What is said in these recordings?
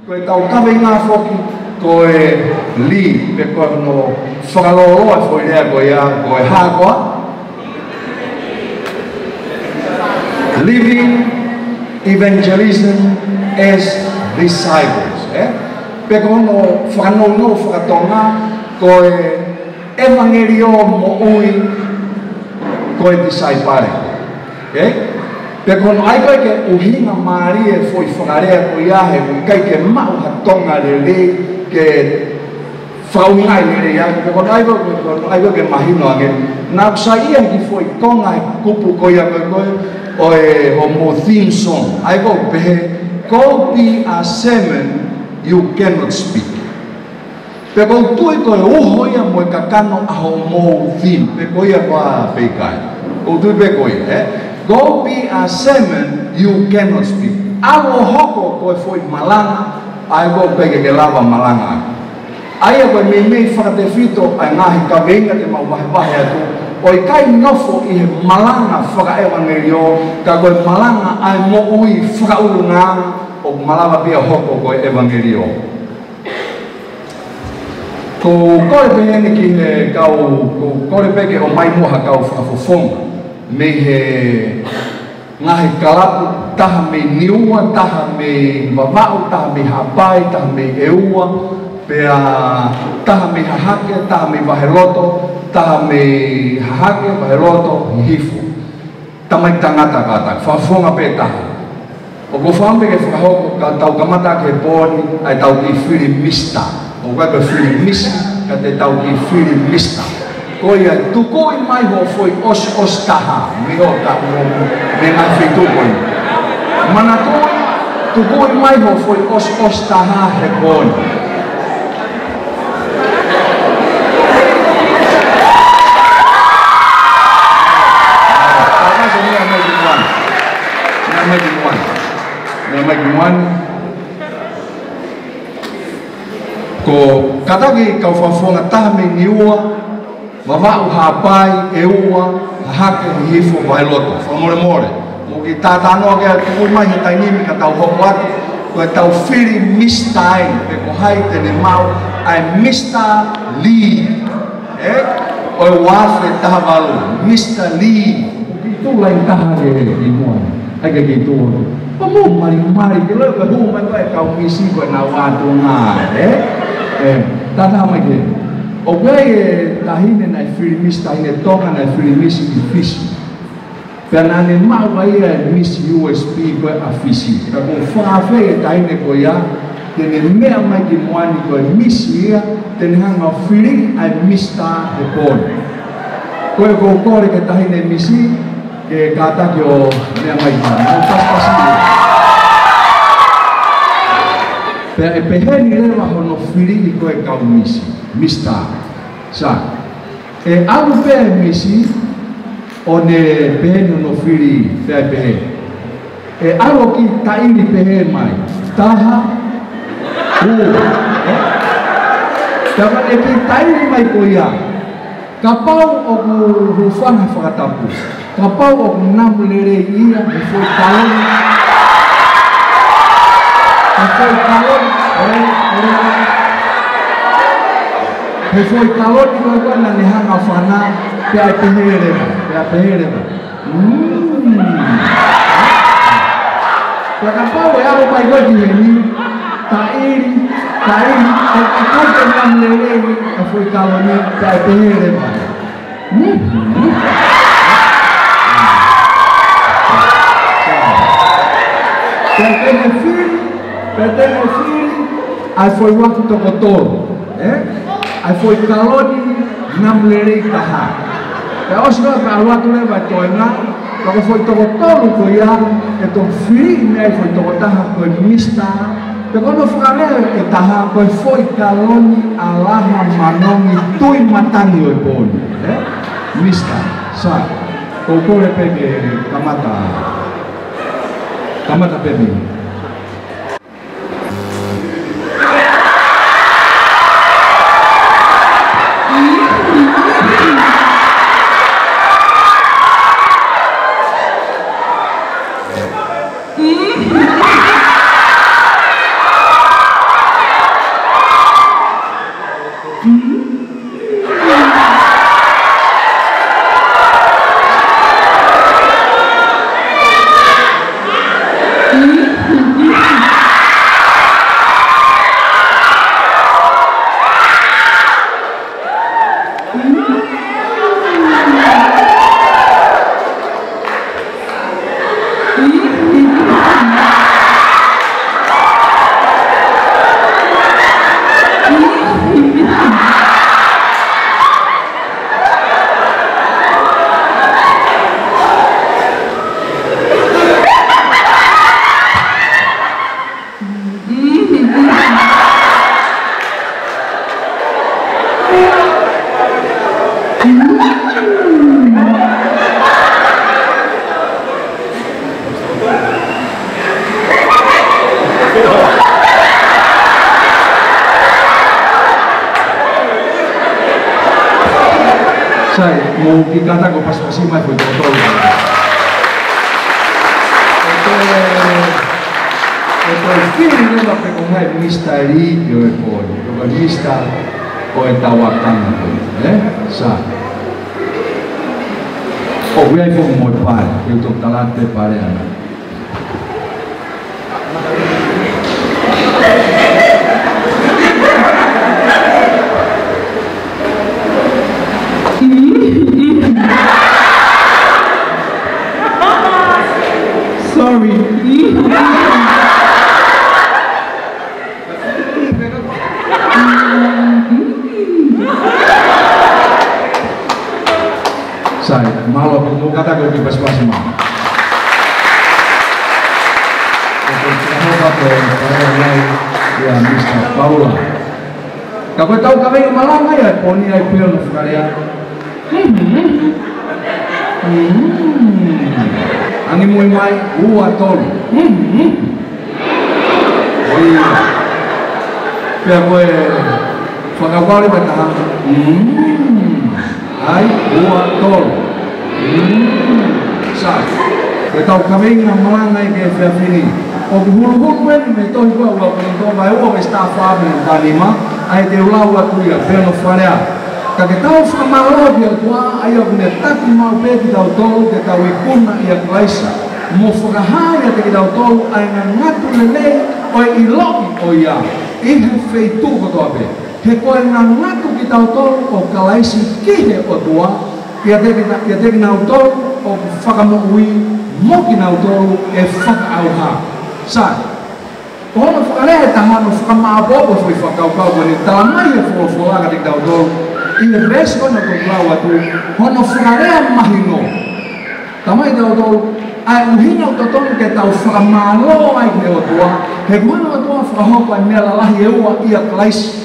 koe tau kawe ngā whoki, koe li, pe koe no whakaloloa fo i rea koe ia, koe hākoa. Living evangelism as disciples. Pe koe no whakanono whakatonga, koe evangelio mo ui, koe discipare. Pe kono ai koe ke uhinga maari e foi whakarea ko iahe kai ke mau hatonga le le ke whauhinga i le iahe pe kono ai koe ke mahino ake nā kusa ia ki foi konga e kupu ko ia koe o e mo theme song ai koe pehe go be a semen you cannot speak pe koe tui koe uho ia mo e kakano aho mo theme pe koe ia koa peikai koe tui pe koe go be a semen, you cannot speak. Awo hoko koe foi malanga, ai go pege ke lava malanga. Ai koe me whakatewhito ai ngahi ka venga te mau wahe atu. O i kai nofo i he malanga whakaevangelio, ka koe malanga ai mo ui whakaurunga o malawa pia hoko koe evangelio. Ko kore pehene ki he kau, kore peke o mai moha kau whakafofonga. Me he ngahi kalapu, taha me niua, taha me wawau, taha me hapai, taha me eua, pea taha me hahake, taha me waheloto, taha me hahake, waheloto, hifu. Tamai tangata kata, whafonga pe taha. O ko whampe ke whakahoko, ka tau kamata ke pōni, ai tau ki whiri mista. O kai ke whiri mista, ka te tau ki whiri mista. Koia tukoi mai ho foi os taha mi o ta me na fitukoi mana tukoi mai ho foi os taha he kon ko kataki kau fafonga taha me niua Mawau hapai, eua, hake, hifu, wailoto, whamore. Mo ki tātanoa kia tukui mai he tainimi ka tau hoko atu, koe tau whiri mistai, pe ko hai tene mau, ai Mr. Lee. Oe wāwhe taha walu, Mr. Lee. Ki tū lai taha ki mua, ai ka ki tū. Pa mō mari, ki leo ka hū mai koe kau misi koe nā wātu ngā, tātā mai ke. O koe e tahine nai whirimis, tahine tonga nai whirimis i fisi. Pea nane mau ai e misi USB koe a fisi. Ka koe whawhe e tahine koe ia, tene mea mai ki moani koe misi ia, tene hanga whiri ai mista e kone. Koe koe kore ke tahine misi, ke kātaki o mea mai ka. Mau paspasi ia. Pea e peheni rewa hono whiri i koe kau misi. Mista, sa. E alu pēr misi, o ne pēnu no whiri pēr pēr. E alu ki taini pēr mai, taha, Tāma e ki taini mai ko ia. Ka pau o ku hufanga whakatapu. Ka pau o ku namulere ia, e foi kaloni. E foi kaloni, e foi kaloni ko ko na ni hanga whana, pe ai pehereba. Ka pau e alo pai ko ki ni, tairi, e ko te namulere ia, e foi kaloni, pe ai pehereba. Pertene filho, aí foi o ato tocotoro, aí foi caloni namlerei taha. É hoje que o ato leva toina, porque foi tocotoro coia, então filho né foi tocotaha foi mista, porque quando falei que taha foi caloni alama manoni tui matani o poni, mista, sa, kokore pegue kamata pegue. Sai, mau kikata ko pas-pasi mai foi totoo. Ito feeling nila pe kung hai misteri yo e poi, ko mista o e tawakan ko, sa. O gue fo mo pare, eu to talante pare ana. Sorry. Sai, malo mo kata ko di pas-pas mo. Ya, Mr. Paula. Kau tahu kami malang ya, poni ay pion karya. Ani mo mai tol. Iya. Kaya ko pagkawali ba ta? Ay tol. Sai. Kau tahu kami malang ay kaya fini. O hulu-hulu me to igual o to vai o está fábio da lima aí deu lá o atuia pelo falha que tau famalo dia tua aí o ne taki mau pedi da tolo de tau ikuna ia klaisa mo fogahaya de da tolo aí na ngatu lele o iloki o ia e feito ko to abe he ko na ngatu ki tau tolo o klaisi ki he o tua ia de na tolo o fakamui mo ki na tolo e fakauha sai, kalau fakale tahan fakama apa foi fakau-kau ni tamai e fola ka dikau do ini resko na ko lawa tu hono fakale mahino tamai do ai uhina to ton ke tau fakama lo ai ke o tua he kono tua faho pa mela la yeua ia klais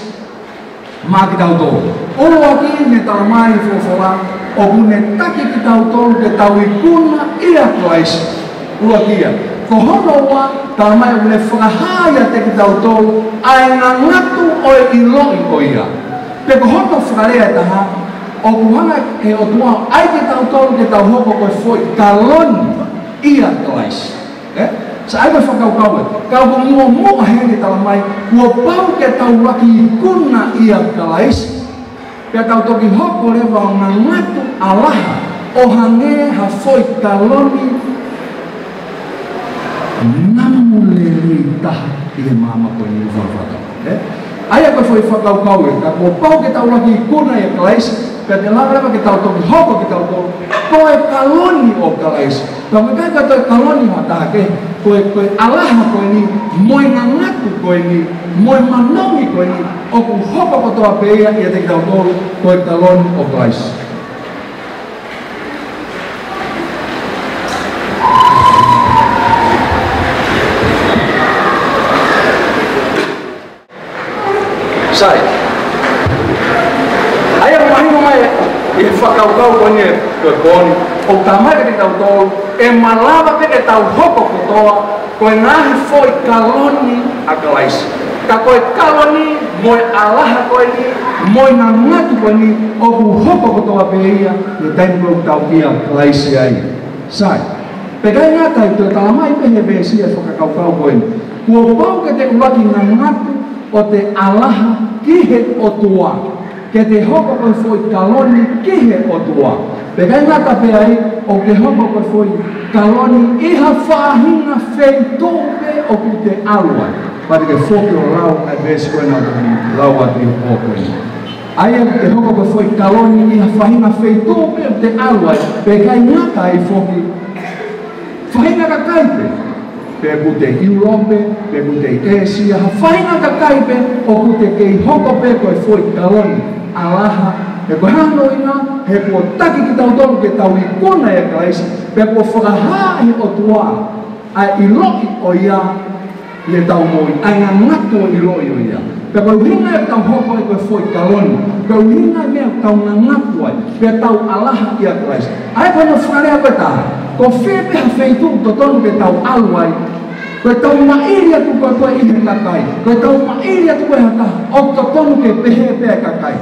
ma ki dau do o aki ne tamai fola o bune taki ki dau do ke tau ikuna ia klais o akia kohono wa tamai ule frahaya te ki tau tolu ai na ngatu o iloi o ia pe kohono frahaya taha o kuhana he o tua ai ki tau tolu ke tau hoko koe foi kaloni ia klais sa ai ka whakau-kau kau mua hene talamai kua pau ke tau laki ikuna ia klais pe tau toki hoko lewa o na ngatu alaha o hange ha foi kaloni namulelita ia mama ko ni fafata aya ko foi fakau-kau ka ko pau ke tau lagi kuna ya klais pe te lava ke tau to hoko ke tau to ko e kaloni o klais pa me ka to kaloni mata ke ko Allah ko ni moi ngatu ko ni moi manomi ko ni o ko hoko ko to apeia ia te tau to ko e kaloni o klais sai ayam mahino mai e fakau-kau konye ko koni o tamai ke tau tol e malava ke tau hoko ko toa ko ngahi foi kaloni akalais ka ko kaloni moi Allah ko ni moi na ngatu ko ni o hoko ko toa peia ni tai ko tau kia kalais ai sai pegai ngata itu tamai pe hebe sia fakau-kau ko ni ko pau ke te ulaki na ngatu o te alaha kihe o tua ke te hoko ko foi kaloni kihe o tua pegai ngata pe ai o ke hoko ko foi kaloni iha whahina feitope o ku te alua pati ke foki o lau ai besi koe na lau ati o poko ai ke hoko ko foi kaloni iha whahina feitope o te alua pegai ngata ai foki whahina ka kaipe pe kute Europe, pe kute Asia, whainga ka kaipe o kute kei hoko pe koe foi kaloni alaha he koe hano ina, he ko taki ki tau tolu ke tau ikona e klais pe ko whakahahi o tua a iloki o ia le tau moi, a ngangatu o iloi o ia pe koe uhinga e tau hoko e koe foi kaloni pe uhinga mea tau ngangatu ai pe tau alaha ia klais ai kono whakarea koe taha ko fepe ha feitu to tonu ke tau aluai ko tau mairi atu ko koe ihe kakai ko tau mairi atu koe hata o to tonu ke pehe pehe kakai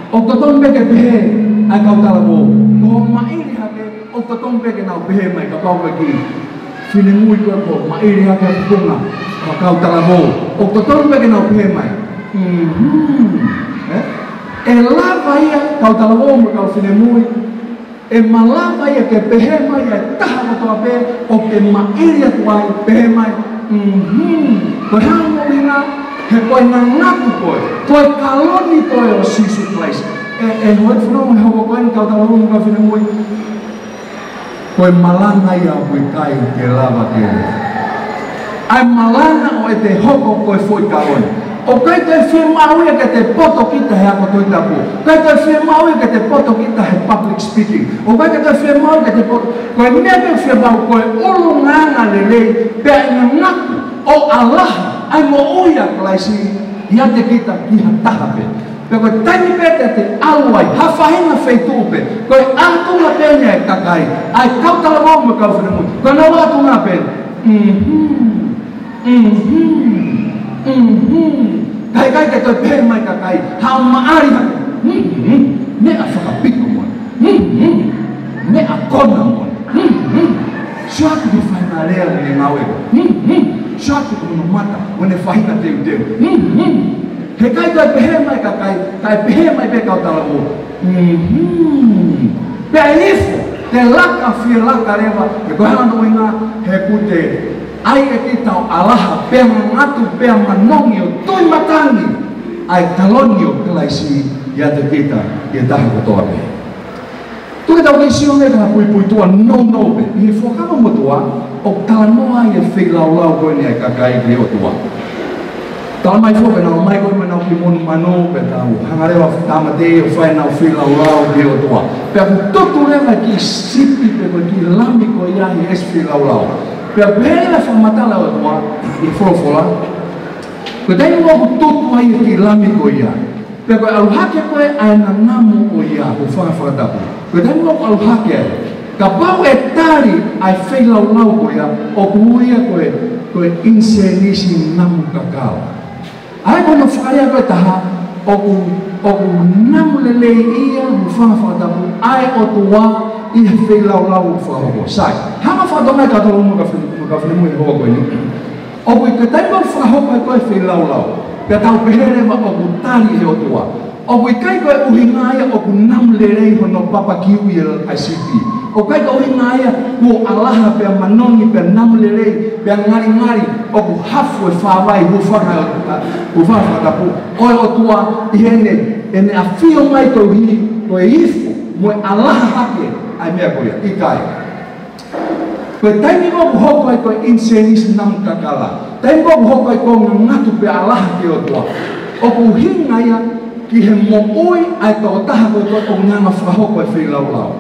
o o toton beke pehe ai kau talamo ko mairi hake o toton beke nau pehe mai ka kau ki fine mui ko mairi hake punga ka kau talamo o toton beke nau pehe mai e lava ia kau talamo mo kau fine mui e malava ia ke pehe mai e taha ko toa pe o ke mairi atu ai pehe mai ko hango ina he koe na ngatu koe kaloni koe o sisu place e hoi whanau me hoko koe ni kau talamo mo kau fine mui koe malanga ia koe kai ke lava ke ai malanga o e te hoko koe foi kaloni o kai te whimau ia ke te poto kita he ako toi tapu kai te whimau ia ke te poto kita he public speaking o kai te whimau ke te poto koe mea ke whimau koe ulu nganga lelei pea ina ngaku o Allah ai mo uia klaisi ia te kita kiha tahape pe koe taimi pete te aluai hawhahina feitupe koe atunga penya e kakai ai kau talamo me kau whenamui koe na watunga penya kai ke toi pehe mai kakai hao maari hake me a whakapiko mon me a kona mon shaku di whainarea mene ngau ego shaku di mata mene whahina teu teu he kai toi pehe mai kakai kai pehe mai pe kau talamo pe ifo te laka fia laka rewa e koe hana inga he kute ai e ki tau alaha pea ngatu pea manongi o tui matangi ai taloni o kelaisi ia te kita ia taha kotoa pe tuke tau kei sio nge kaha pui tua no pe i he whakama mo tua o talanoa i e whei lau koe ni ai kakai ki o tua tala mai fo nau mai koe mai nau ki monu manu pe tau hangarewa tamate o whai nau whei lau ki o tua pe aku tutu rewa ki sipi pe koe ki lami koe iahi es whei lau pea pēra whamatala o tua i wholofola koe tei mua ku tutu ai ki lami ko ia pea koe aluhake koe ai na namu o ia o whakawhakatapu koe tei mua ku aluhake ai ka pau e tari ai whailau ko ia o kuia koe insenisi namu kakao ai koe no whakarea koe taha o ku namu lelei ia o whakawhakatapu ai o tua i he whailau o whakahoko sai hama whakatonga ka tolo mo ka whenemu i hoa koe ni o koe ke taima whakahoko ai koe whailau pia tau pehere wa o ku tari he o tua o koe kai koe uhingaia o ku nam lerei hono papa kiwi i ICP o kai koe uhingaia ku alaha pia manoni pia nam lerei pia ngari o ku hafu e whawai hu whakatapu koe o tua i ene a whio mai koe ifu mo alaha hake ai mea koe i kai koe taimi mo hoko ai koe insenis nam kakala taimi mo hoko ai koe ngatu pe alaha ki o tua o ku hinga ia ki he mo ui ai tō taha koe koe o nganga whahoko ai whailau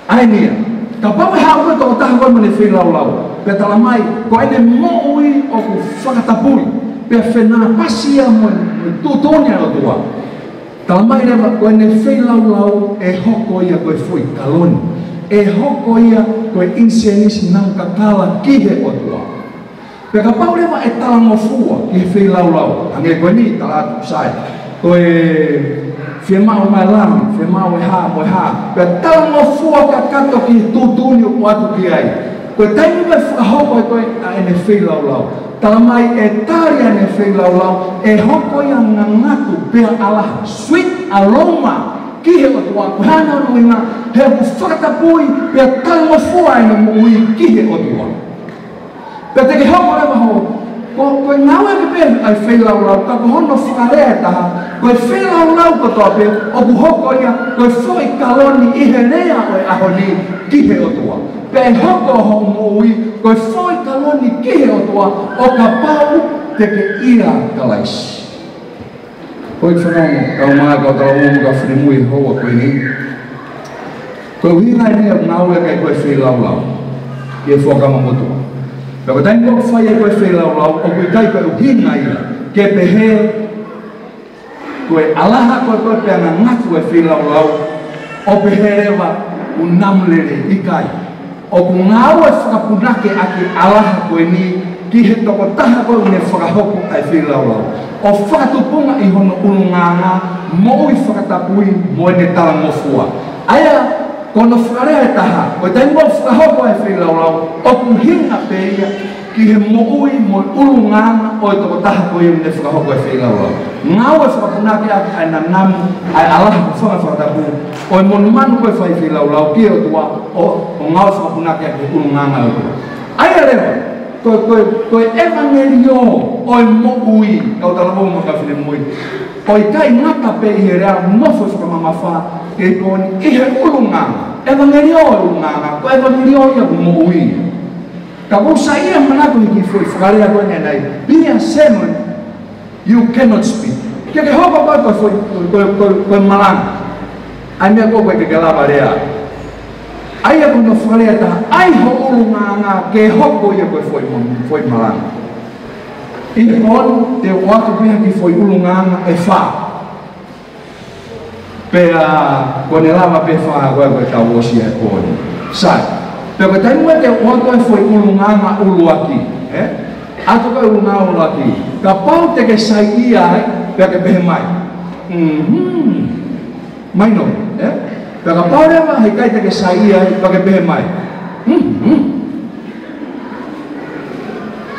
ai nia ka pawe hao koe tō taha koe mene whailau pe tala mai koe ene mo ui o ku whakatapuri pe whenā pasia mo tūtonia o tua tala mai rewa koe ne whailau e hoko ia koe fui kaloni e hoko ia koe insenis nam kakala ki he o tua pe ka pau rewa e talangofua ki he whailau hange koe ni talatu sai koe whiamau mai lami whiamau e ha pe talangofua ka kato ki he tūtuni o atu ki ai koe taimi me whahoko koe a ene whailau tala mai e tari ane whailau e hoko ia ngangatu pea alaha sweet aroma ki he o tua koe hana ruinga he ku whakatapui pea talangofua ene mo ui ki he o tua pea te ke hoko rewa ho koe ngau eke pea ai whailau ka ko hono whakarea taha koe whailau ko toa pea o ku hoko ia koe whoi kaloni i he rea o e ahoni ki he o tua pea hoko ho mo ui koe whoi kaloni ki he o tua o ka pau te ke ira kalaisi koe whanau kau maa kau talamu ka whenimui hoa koe ni koe uhinga ni au ngau e kai koe whailau i e whakama motua pea koe taimi koe whai e koe whailau o koe kai koe uhinga ia ke pehe koe alaha koe pea na ngatu e whailau o pehe rewa unamlere i kai o ku ngau e whakapunake ake alaha koe ni ki he toko taha koe ne whakahoko ai whilaula. O whakatupunga I hono ulunganga mo I whakatapui mo ne tala mofua. Aia, kono whakarea e taha, koe tai mo whakahoko ai whilaula, o kuhinga peia, ki he mo ulunganga o toko taha koe ne whakahoko ai whilaula. Ngau e whakapunake ai na namu, ai alaha whakatapu, o monumanu koe whai whilaula, ki o tua, o ngau e whakapunake ai ulunganga o tua. Aia lewa, koe evangelio o mo'ui, kau talamu mo ka whine mui. Koe kai ngata pe I he rea mofo whakamamawha, ke koni I he ulunganga. Evangelio o ulunganga, ko evangelio ia mo'ui. Ka kusa ia manako hiki fui, whakarea koe nei, be a sermon, you cannot speak. Ke hopa koe malanga. Ai mea koe ke lava rea. Ai aku no whakarea taha, ai ho ulunganga ke hoko ia koe foi malanga. I kon te watu pia ki foi ulunganga e wha. Pea kone lava pe wha koe tau osi e kone. Sai, pea koe taimu e te watu e foi ulunganga uluaki. Ato koe ulunganga uluaki. Ka pau te ke sai ia ai, pea ke pehe mai. Mai no, Pega pau rewa, hei kai teke saia I pake pehe mai.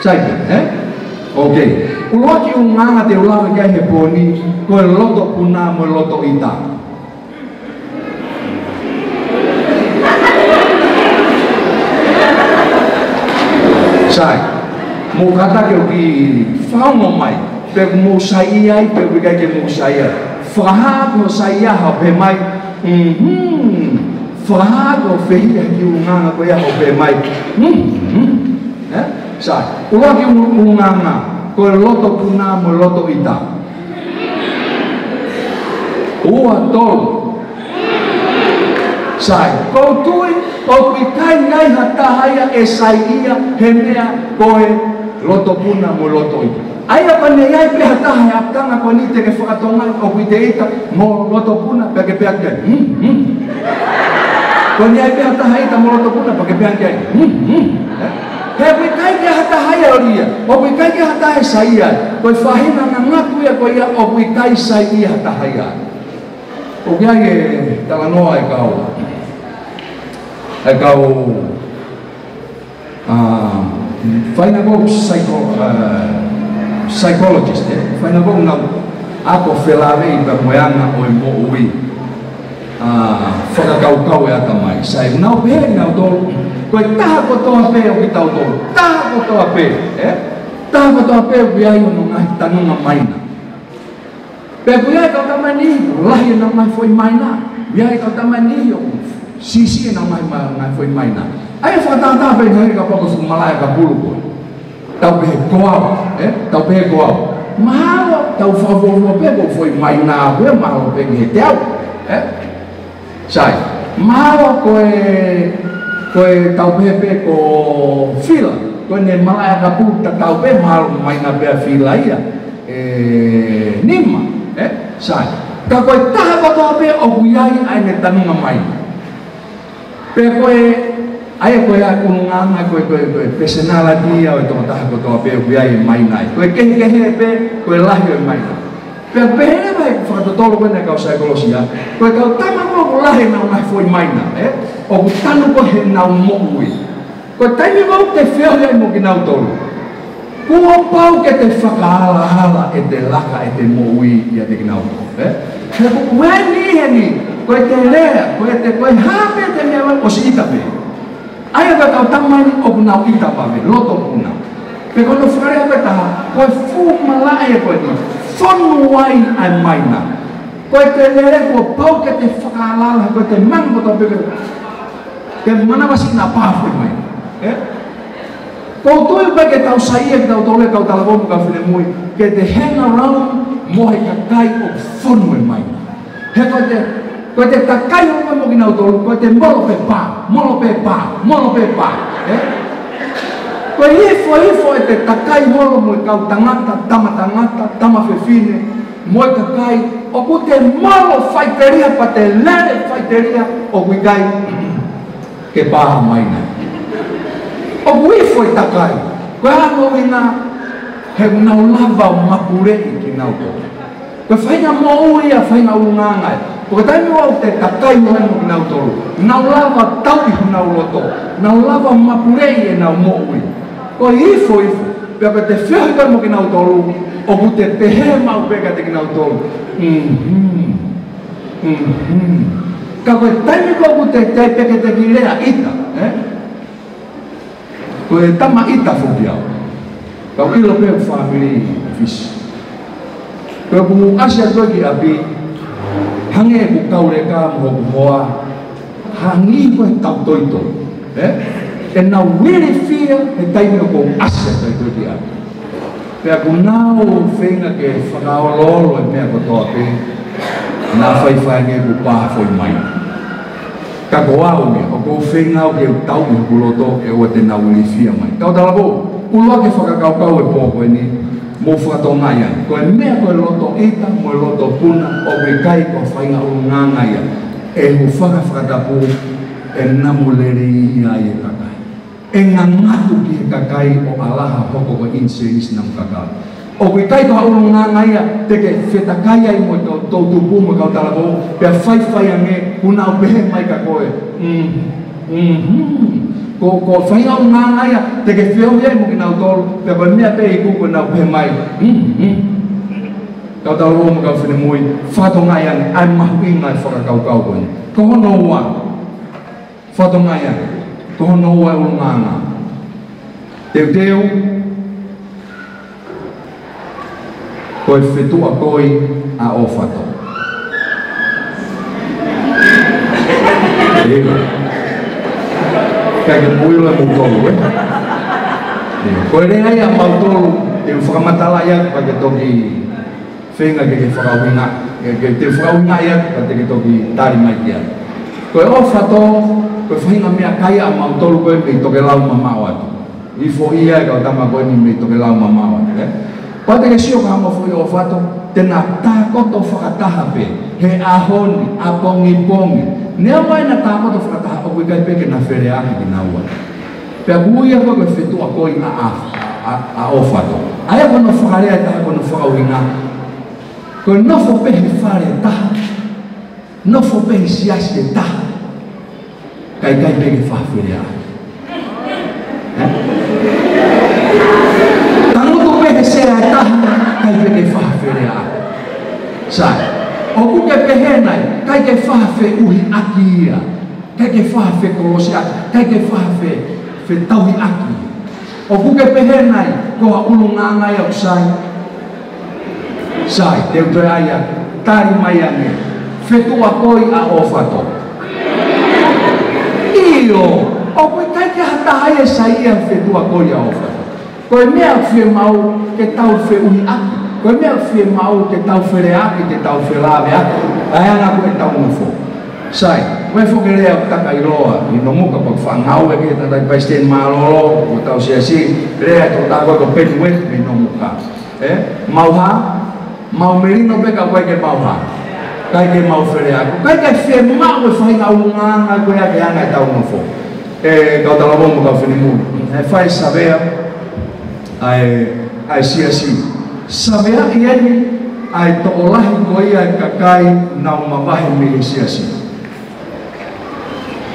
Saike, Ok. Uloaki unganga te ulawe kai he poni, koe loto puna mo loto ita. Sai, mo kata ke o ki whaongo mai, pega mo saia I pega kai ke mo saia. Whaha mo saia hau pe mai, Whahago whehia ki unganga koe aho pe mai. Sai, ua ki unganga koe loto puna mo loto ita. Ua tolu. Sai, kou tui, o kui kai ngai hatahaya e sai ia he mea koe loto puna mo loto ita. Aia pane iai pe hataha e aptanga koe ni te ke whakatonga o kui te ita mo loto puna pe ke pe akia. Koe ni ai pe hataha ita mo loto puna pe ke pe akia. He kui kai ke hataha ia o ria, o kui kai ke hataha e sai ia. Koe whahina na ngatu ia koe ia o kui kai sai ia hataha ia. O kia e talanoa e kau. E kau whaina kou psychologist, whaina kou ngau ako whelawe I pa moeanga o e mo ui whakakaukau e ata mai. Sai nau pehe nau tolu, koe taha kotoa pe o ki tau tolu, taha kotoa pe, taha kotoa pe o ki ai o no ngahi tanunga maina. Pe kui ai kau tamai nihi, lahi na mai foi maina, kui kau tamai nihi o sisi na mai foi maina. Ai whakatata pe ngai ka poko sumalaya ka pulu koe. Tau pehe koau, tau pehe koau. Mahalo, tau whawawua pe ko foi maina koe, mahalo pe ki he te au. Sai, mahalo koe tau pehe pe ko fila, koe ne malaya ka pulu ta tau pe mahalo maina pe fila ia. Nima, sai. Ka koe taha kotoa pe o kuiai ai ne tanunga maina. Pe koe ai koe a kununganga koe personality o tō taha kotoa pe o kuiai mai nai. Koe kehe pe koe lahi o mai nai. Pe pehe vai whakatotolo koe ne kau saikolosia. Koe kau tama koe lahi nau mai foi mai nai. O ku tanu koe he nau mo'ui. Koe taimi mau te whio hei mo ki nau tolu. Kua pau ke te whakahala e te laka e te mo'ui ia te ki nau tolu. He koe ni koe te rea, koe hape te mea o si ita pe. Aia ka kau tamani o kunau ita pawe, loto kuna. Pe kono whakarea pe taha, koe fumalai e koe ni, whonu wai ai maina. Koe te rea, koe pau ke te whakalala, koe te mangoto pe ke manawasi na pāwhi mai. Kou tui pe ke tau saia ki tau tole kau talabomu ka whine mui, ke te hang around mohe ka kai o whonu e maina. He koe te takai o mo ki nau tolu, koe te molo pe pā, molo pe pā, molo pe pā. Koe hifo e te takai holo mo kau tangata, tama whewhine, mo e takai, o ku te molo whaiteria pa te lere whaiteria o kui kai ke pāha maina. O ku hifo e takai, Koe ina he nau lava mapure ki nau ko. Koe whainga mo ia whainga ungangai. Koe taimi wau te takai mo hemo ki nau tolu. Nau lava tau ihu nau loto. Nau lava mapure e nau mo ui. Koe ifo. Pea koe te whiahi koe mo ki nau tolu. O ku te pehe mau peka te ki nau tolu. Ka koe taimi koe ku te peke te ki rea ita. Koe tama ita fuki au. Kau ilo peo family fish. Koe ku asia koe ki api. Hange ku kau reka mo hoa. Hangi koe tau toito. And now really feel the time ko asia koe ki api. Pea ku nao whenga ke whakaololo e mea ko toa pe. Nā whaiwhai nge ku paha foi mai. Ka ko au me, o ko whenga o ke tau me kuloto e o te nau ili fia mai. Kau talabo, uloa ke whakakau e pōko e ni, mō whakatonga ia. Ko e mea koe loto ita, mo e loto puna, o ke kai ko whainga o nganga ia. E hu whakatapu, e namuleri ia e kakai. E ngangatu ki e kakai o alaha hoko ko insenis nam kakau. O kui kai koha uru nganga ia, teke whetakai ai mo tau tupu mo kau talabo, pia whaiwhai ange, kuna o pehe mai ka koe. Ko whainga uru nganga ia, teke whiau iai mo ki nau tolu, pia koe mea pehe kuku nau pehe mai. Kau talabo mo kau whine mui, whatonga ia ne, ai mahu ingai whakakau kau koe. Ko hono ua, whatonga ia, ko hono ua uru nganga. Teu, koe whetua koe a o whato. Ewa. Kai ke muilo e mutolu, koe rea ia mautolu, te whakamatala ia, pa ke toki whenga ke whakawinga, te whakawinga ia, pa te toki tari mai kia. Koe o whato, koe whainga mea kai a mautolu koe me toke lau mamao atu. Ifo ia e kau tama koe ni me toke lau mamao atu, Pate ke sio ka mo foi o fato tena ta koto whakataha pe he ahoni apongi ne mai na ta koto whakataha o kai pe ke na where aki ki na ua pe kuia ko ke whetua koi a o fato aia kono whakarea taha kono whakauinga ko nofo pe he whare taha nofo pe he siasi e taha kai pe ke whawhere aki ke sea taha kai pe ke whawhere aki sai o ku ke pehe nai kai ke whawe uhi aki ia kai ke whawe kolose aki kai ke whawe tauhi aki o ku ke pehe nai ko ha ulunganga ia usai sai te utoe aia tari mai ane whetua koi a o whato iyo o ku kai ke hataha ia sai ia whetua koi a o whato koe mea whie mau ke tau whe uhi aki. Koe mea whie mau ke tau where aki, ke tau whe lawe aki. Aia koe tau nufo. Sai, koe whoke rea taka i roa, i no muka pak whangau e ke tatai paisten malolo, ko tau siasi, rea to tako ko peni wet me no muka. Mauha, mau merino peka koe ke mauha. Kai ke mau where aki. Kai ke whie mau e whainga unga, koe ake anga e tau nufo. Kau talabon mo kau whinimu. Whai savea, ai siasi sabea ieni ai toolahi koi ai kakai nau mawahi me siasi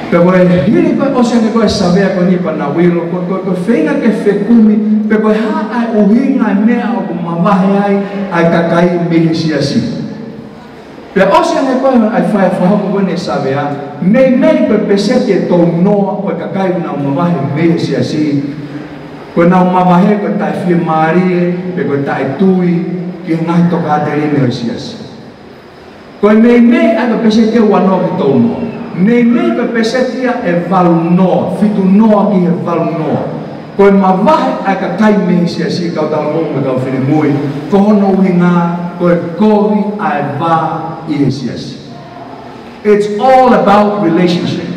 pe koe hili koe ose koe sabea koe nipa na wilo koe whenga ke whekumi pe koe ha ai uhinga ai mea o ku mawahi ai kakai me siasi pe ose koe ai whae whahoko koe ne sabea nei koe pesete tau noa koe kakai nau mawahi me siasi koe nau mawahe koe tai whie maari pe koe tai tui ki ngai toka te rime o siasi. Koe nei ai koe pese te wanoa ki tau noa. Nei koe pese tia e valu noa, fitu noa ki e valu noa. Koe mawahe ai ka kai mehi siasi kau tala mo me kau whine mui. Ko hono uhi ngā koe kovi ai wā i he siasi. It's all about relationship.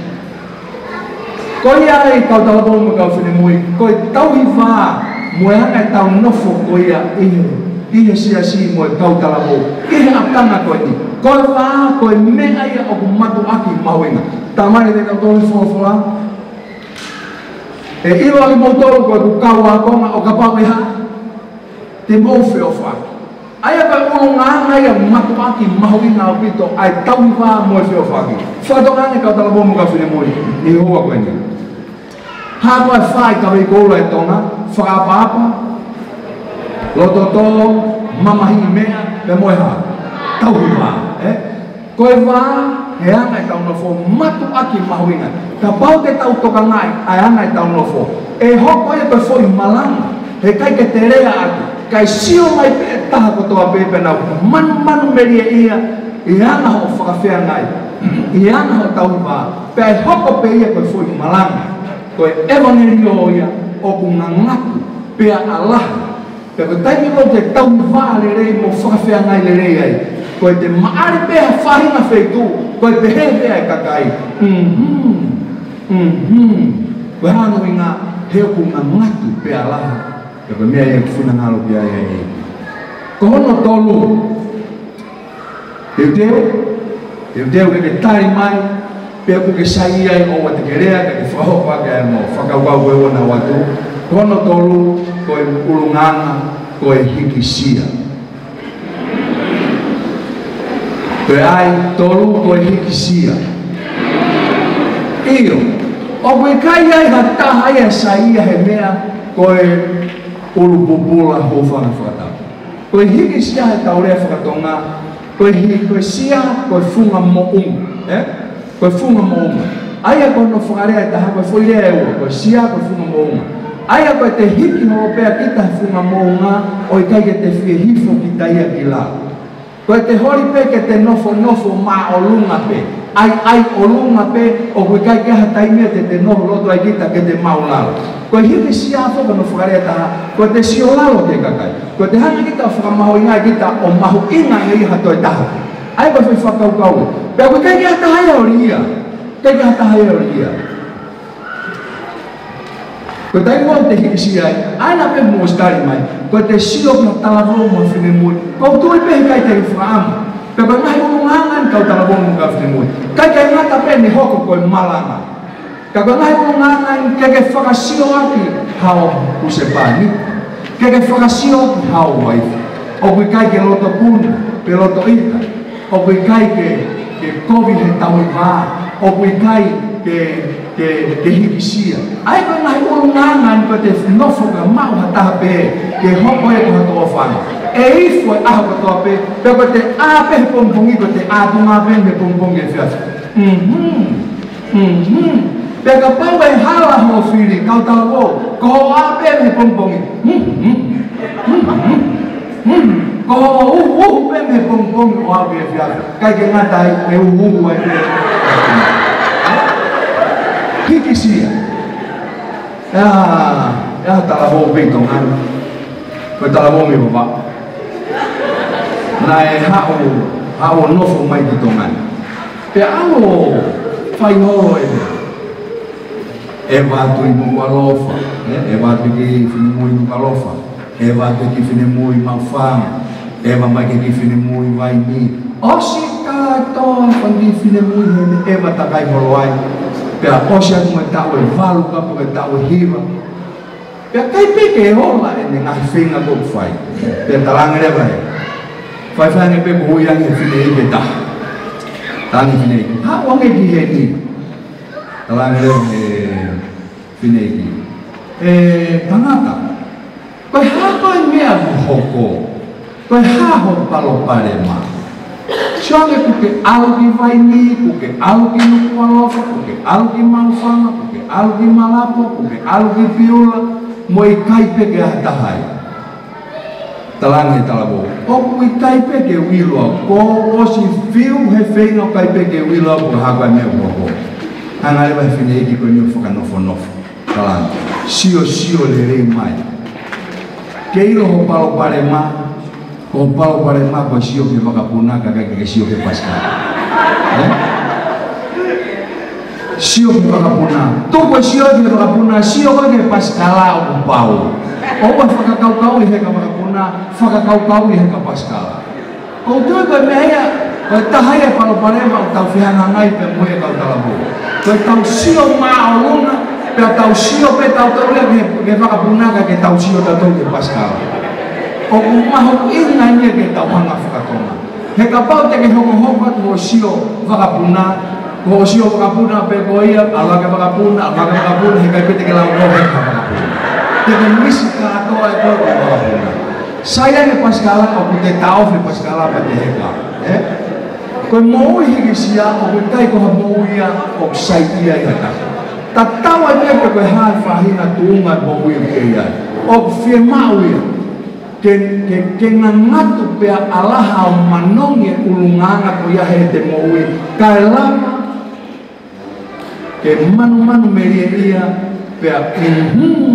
Koe ai kau tala mo me kau whine mui, koe tauhi wā, moe hanga e tau nofo koe a ihe siasi moe kau tala mo, ihe aptanga koe ni. Koe wā, koe mea ia o ku matu aki mauenga. Tamari te kau tōi wholofola, E ilo ali motor ko ku kawa ko o kapau ha. Te mo feo fa. Aya ka ulunga nga ya matuaki mahuwi na opito ai tauva mo feo fa ki. Fa do nga ka tala mo ka fine mo ni ho ko ni. Ha ko fa ka be ko la tona fa papa. Lo to mama hi mea pe mo ha. Tauva ko va he ana ka no fo matuaki mahuwi na. Ka pau te tau toka ngai ai ana tau no fo. E ho ko e ko fo malang. He kai ke te rea atu. Kai sio mai pe taha ko toa pepe na manu meria ia i ana ho whakawhea ngai i ana ho tau wā pe ai hoko pe ia koe fui malanga koe evangelio ia o ku ngangatu pe a Allah pe koe taimi lo te tau wā le rei mo whakawhea ngai le rei ai koe te maare pe a whahinga wheitu koe te he pe ai kakai koe hano i ngā heo ku ngangatu pe Allah Pero mea ia kufuna ngalo pia ia ia. Ko hono tolu. Teu ke tari mai, pea ku ke sai ai o wate kerea, ke whaho pa ke mo whakawau e wana watu. Ko hono tolu, ko e ulunganga, ko e hikisia. Ko e ai tolu, ko e hikisia. Iyo, o koe kai ai hataha ia sai ia he mea, ko e ulu bubula ho whana whakatau. Koe hiki sia he taurea whakatonga, koe sia, koe funga mo koe funga mo Aia koe no whakarea e taha, koe whoirea e ua, koe sia, koe funga mo Aia koe te hiki horopea kita he funga mo o i kai ke te whie hifo ki taia ki la. Koe te hori pe ke te nofo ma o lunga pe. Ai o lunga pe, o koe kai ke ha taimea te noho roto ai kita ke te maulalo. Koe hiki sia whoka no whakarea taha, koe te sio lalo ke kakai. Koe te hana kita whakamaho inga kita o mahu inga ngai hatoi taha. Ai koe whi whakaukau. Pea koe kai ke ha tahaya o ria. Kai ke ha tahaya o ria. Koe tai mua te hiki sia ai, aina pe mua stari mai. Koe te sio kia talavou mua whine mui. Koe tui pehi kai te whaamu. Pea koe ngahi unungangan kau talavou mua whine mui. Kai kai ngata pe ni hoko koe malanga. Ka koe ngahi unungangan ke whakasio aki hao usepani. Ke whakasio aki hao waifu. O koe kai ke loto puna, pe loto ita. O koe kai ke COVID he tau i vā. O koe kai ke hiki sia. Ai koe ngahi unungangan koe te nofo ka mau hataha pe ke hoko e koe hatoa whanga. E ifo e aho katoa pe, pe koe te ape he pongpongi, koe te atunga pe he pongpongi e whiafi. Pe ka pau e hala ho whiri, kau talawo, ko ape he pongpongi. Ko pe he pongpongi o ape e whiafi. Kai ke ngatai e uhu ai pe. Hiki sia. Ya talawo pito nganu. Koe talawo mi bapa. Na e hao nofo mai ki tongan. Pe alo whai horo e watu i mukalofa, e watu ki whine mui mukalofa, e watu ki whine mui mawhanga, e wamai ki whine mui waini. Osi kātoa whangi whine mui hene e watakai moro ai. Pe a osi aku me tau e walu kapu e tau e hiwa. Pe a kai peke e hola e ne ngahi whinga koku whai. Pe a talanga rewa e. Whai whange pe ko hui ange whine ike taha. Tangi whine ike. Ha wange ki he ni. Talanga rewa e whine ike. Tangata. Koe hako e mea hoko. Koe haho palo pare ma. Sione kuke aluki vaini, kuke aluki nukualofa, kuke aluki maufanga, kuke aluki malapo, kuke aluki piula. Mo i kai peke hatahai. Talange talabo. O i kai peke wiloa. Ko osi fiu he whenga kai peke wiloa ko haka mea hoko. Hanga lewa he whine eki koe niu whakanofo nofo. Talange. Sio le rei mai. Ke ilo ho palo pare ma. Ko palo pare ma ko sio ke wakapuna kakai ke sio ke paskala. Sio ke wakapuna. Toko sio ke wakapuna. Sio ke paskala o pau. O wa whakakau i heka wakapuna, whakakau i heka paskala. Ko tui koe mea, koe tahai e palo parema o tau whihanga ngai pe mue kau talabu. Koe tau sio maa o luna, Pea tausio pe tautoria ke whakapunaga ke tausio tatou ke Pascal. O kumaho ina nia ke tauhanga whakatonga. He ka pau te ke hoko ko sio whakapuna, ko sio whakapuna pe ko ia, alaga whakapuna, he kai pete ke lau no he ka whakapuna. Te ke misi ka atoa e koe ko whakapuna. Saya ke Pascal o ku te tau ke Pascal pa te heka. Koe moui hiki sia o koe tai ko ha mouia o sai ia i hata. Tatawa ia koe koe hae whahina tuunga mouia ke ia. O fie mau ia. Ke ngangatu pea alaha o manongi ulunganga ko ia he te moui. Kae lama ke manu meria ia pea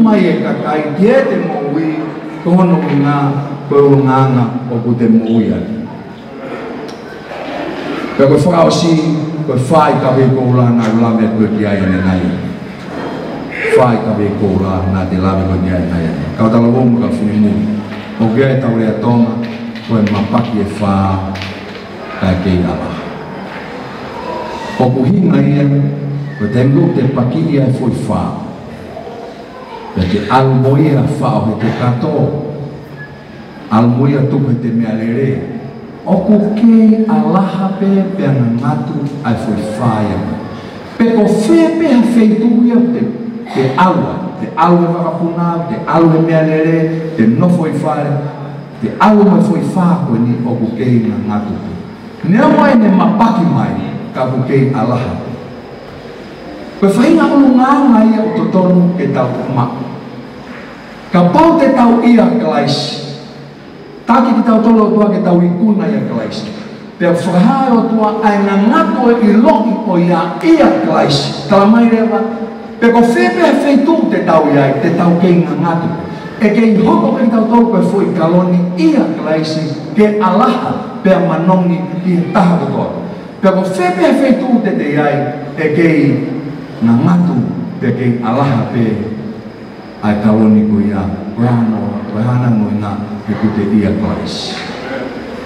mai e kakai ki e te moui kono ngā koe ulunganga o ku te moui ati. Pea koe whakaosi, koe whai kawe koula nā ulame koe ki ai ane nai. Whai kawe koula nā te lame koe ki ai nai. Kau tala wonga ka whinimu. O kia e tau rea tonga, koe mapaki e whā kai kei ala. O kuhinga ia, koe te ngu te paki ia e fwoi whā. Pea te almoia whā o he te kato. Almoia tuku he te mea lere. Oku ke alaha pe pea ngatu ai foi faia. Pe ko fe pe ha feituia te aua whakapuna, te aua mea lere, te no foi faia, te aua mai foi faa koe ni oku ke ngatu. Nea mai ne mapaki mai ka oku ke alaha. Koe whainga ulunganga ia o totonu ke tau ma. Ka pau te tau ia klaisi. Taki ki tau tolo tua ke tau ikuna ia klaisi. Pea whakahai o tua ai ngangako e iloki o ia klaisi. Tala mai rewa. Pea ko whepea wheitu te tau iai, te tau kei ngangatu. E kei hoko ke tau tolo koe fui kaloni ia klaisi ke alaha pea manongi i taha kotoa. Pea ko whepea wheitu te te iai e kei ngangatu pea kei alaha pe ai kaloni ko ia. Koe hana ngoi ngā ke kute ia klaisi.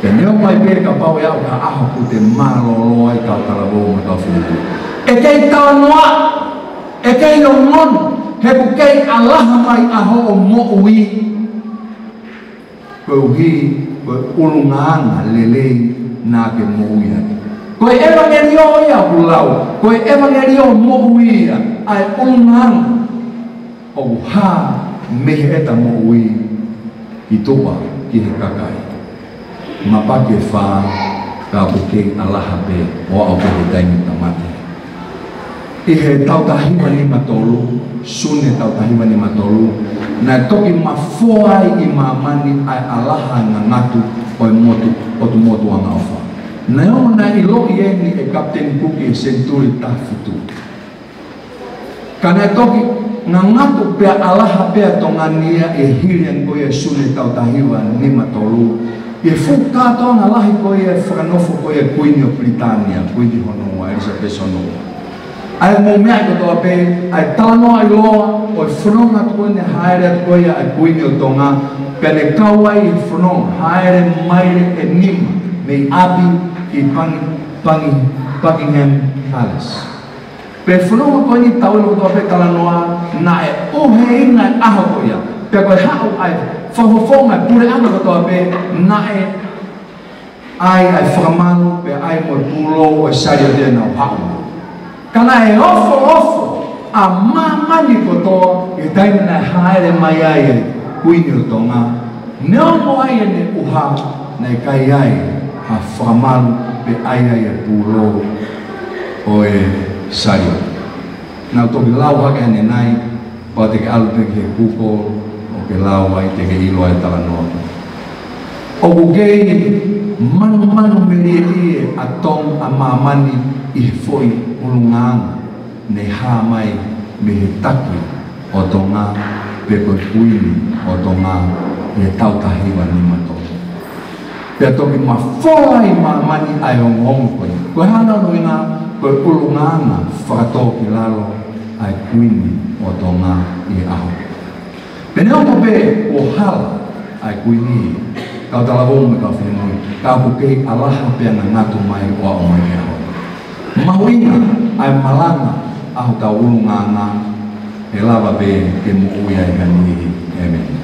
Pe neo mai pere ka pau e au ka aho kute malolo ai kau talavou ma kau whinitu. E kei tawanoa, e kei o ngonu, he ku kei alaha mai aho o mo'ui. Koe uhi, koe ulungaanga lelei nā ke mo'ui ai. Koe evangelio ia ulau, koe evangelio mo'ui ia, ai ulungaanga o uha mehe eta mo'ui i toa ki he kakai. Mapake whā ka puke alaha pe o au pe he taimi tamate. I he tautahiwa ni matolu, sune tautahiwa ni matolu, na toki mafoai i mamani ai alaha ngangatu o tu motu anga ofa. Na yo na ilo ieni e Kapten Kuki e Senturi tafitu. Kana toki ngangatu pea alaha pea tongania e hirian koe sune tautahiwa ni matolu. E fukato na lahi koe whakanofo koe kuini o Britania, kuini honoa, Elizabeth honoa. Ai mo mea kotoa pe, ai tano ai loa, o whanonga koe ne haere at koe ai kuini o tonga, pe ne kawai i whanonga, haere maire e nima, mei api i Buckingham Palace. Pe whanonga koe ni tau ilo kotoa pe talanoa, na e ohe inga e aho koe ia, pe koe hao ai, whahofonga pure ana kotoa pe nae ai whakamalu pe ai mo pulo o saria tēnā o hao. Kana e ofo a mamani kotoa e taimina haere mai ai e kuini o tonga. Neo mo ai e ne uha na e kai ai ha whakamalu pe ai e pulo o e saria. Nau toki lau hake ane nai pao te ke alu pe ke kuko ke lau ai te ke ilo ai talanoa. O kukei manu meri a tong a mamani i foi ulunganga ne ha mai me he taki o tonga pe koe kuini o tonga e tautahiwa ni mato. Pea toki mafoa i mamani ai o ngongo koe. Koe hana nuinga koe ulunganga whakatō ki lalo ai kuini o tonga i aho. Peneo pe o hala ai kuini kau talavou me kau whenui kau pukei alaha pea ngatu mai o au mai e aho. Mahuinga ai malanga aho tau ulunganga e lava be ke mo uia e hani. Amen.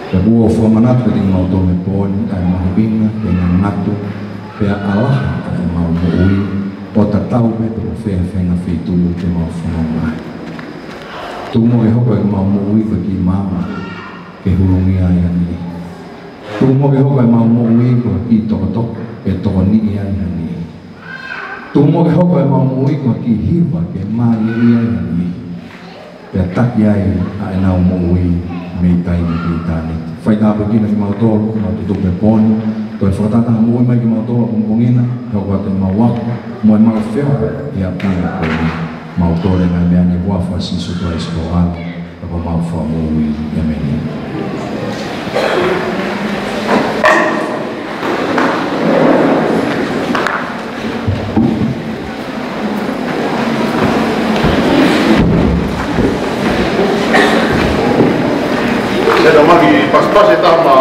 Kebuo formanat keting mau tome pon dan mahibina dengan natu pea Allah mau muui pota tau me to fe na fitu te mau forma tu mo e hoko mau muui bagi mama ke hulungi ayani tu mo e hoko mau muui ko ki to ke to ni ayani tu mo e hoko mau muui ko ki hiwa ke mai ayani pea tak yai ai na muui me tai ni ki tani. Fai tā peki na ki mautoro, ma te tupe poni, toi whakatata hamoi mai ki mautoro pongpongina, heo kwa te mawako, moe mga wheo, i a pina koe ni mautore na mea ni wafa siso tua isko ala, ako mawha mui i a meni. Seda magi pas-pas eta ma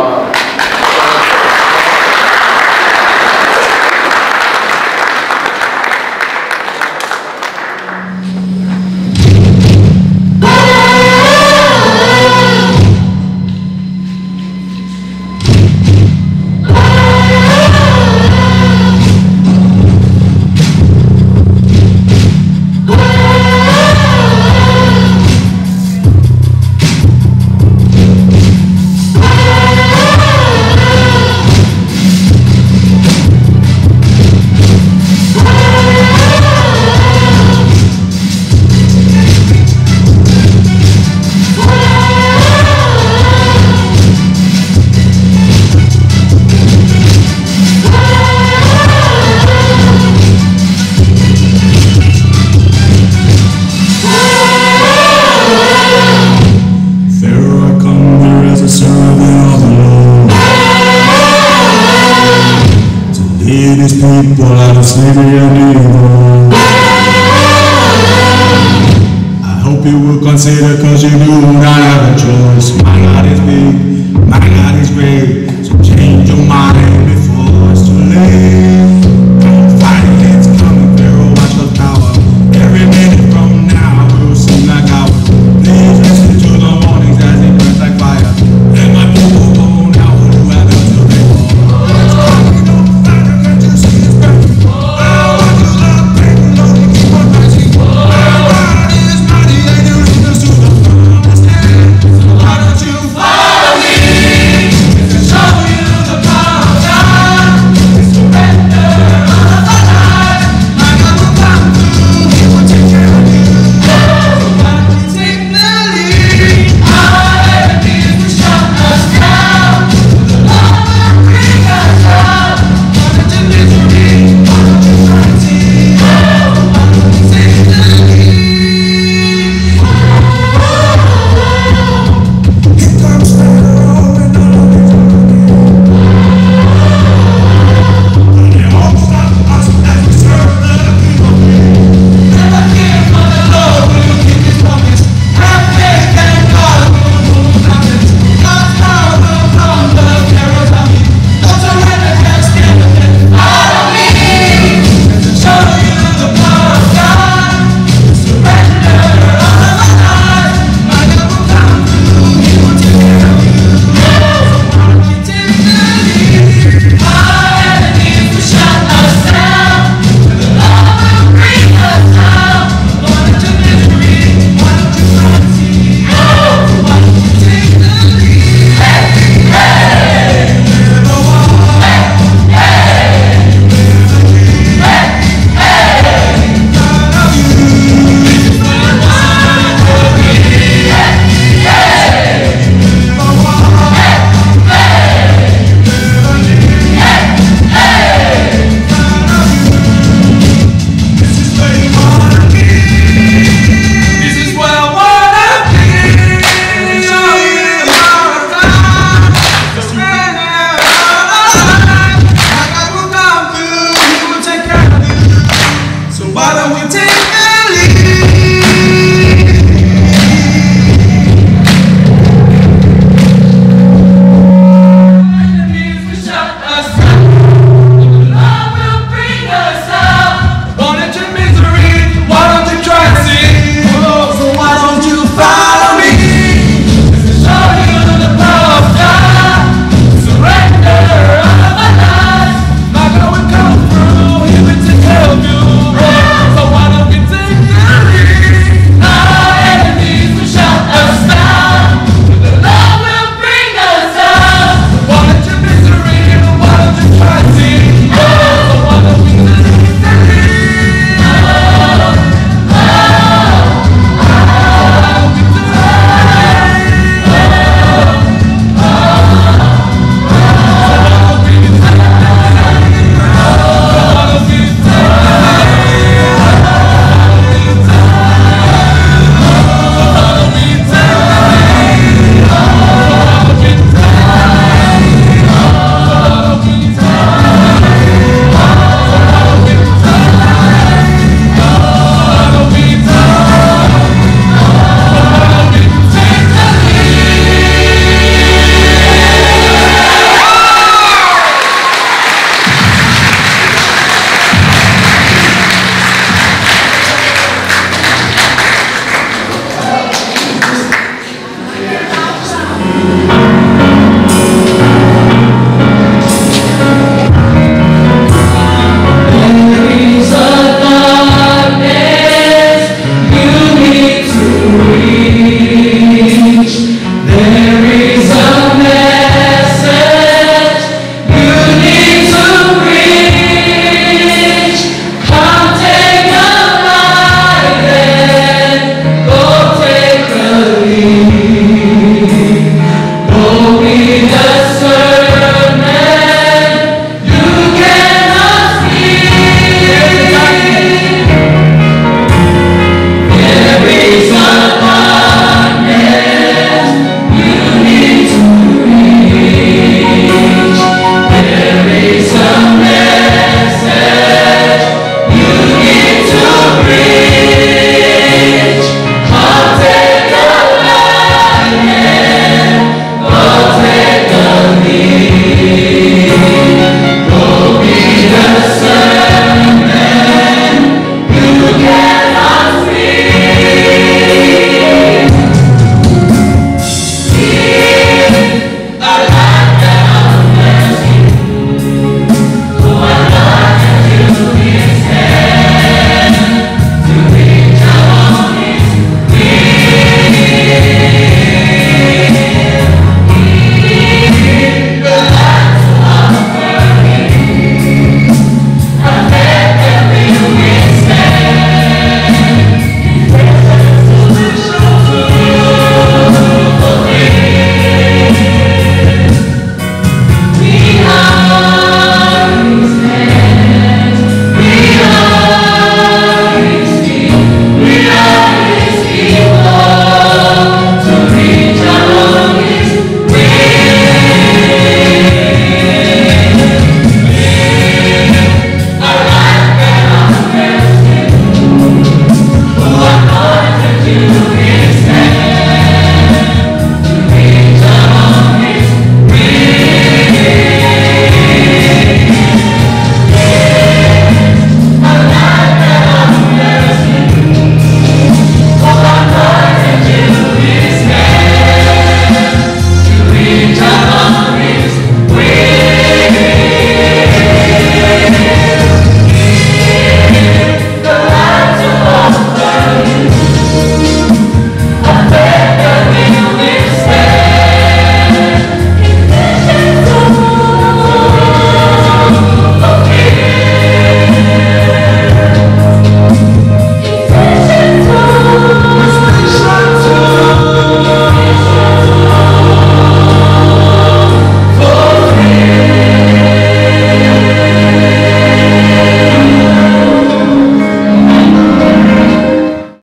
people out of slavery and evil. I hope you will consider, cause you do not have a choice. My God is big, my God is great, so change your mind before it's too late. Don't fight it, it's coming, Pharaoh, watch the power. Every minute from now will seem like hours. Please listen to the warnings as they burn like fire. Let my people go now, what do I have to pay for? It's coming on fire, can't you see it's burning? I want you love, baby, Lord, you keep on rising. My God is mighty and you lead us to the promised land. So why don't you follow me? To show you the power of God. It's surrender of our life. My God will come through, He will take care of you. So why don't we take the lead? Our enemies will shut us down. The Lord will bring us out. Born into misery, born into poverty. So why don't we take the lead? Here comes Pharaoh and all of his army. They won't stop us as we serve the King of Kings. Never fear, for the Lord will keep His promise. Have faith and God will move mountains. God's power will conquer Pharaoh's army. Don't surrender, can't stand the death. Follow me to show you the power of God. The surrender of our life. My God will come through, He will take care of you. So why don't you take the lead? Our enemies will shut us down. And the Lord will bring us out. Born into misery, why don't you run see? So why don't you take the lead? Never walk. This is where you wanna be. This is where I wanna be. Show you the power of God. The surrender of our life. My God will come through. He will take care of you. So why don't we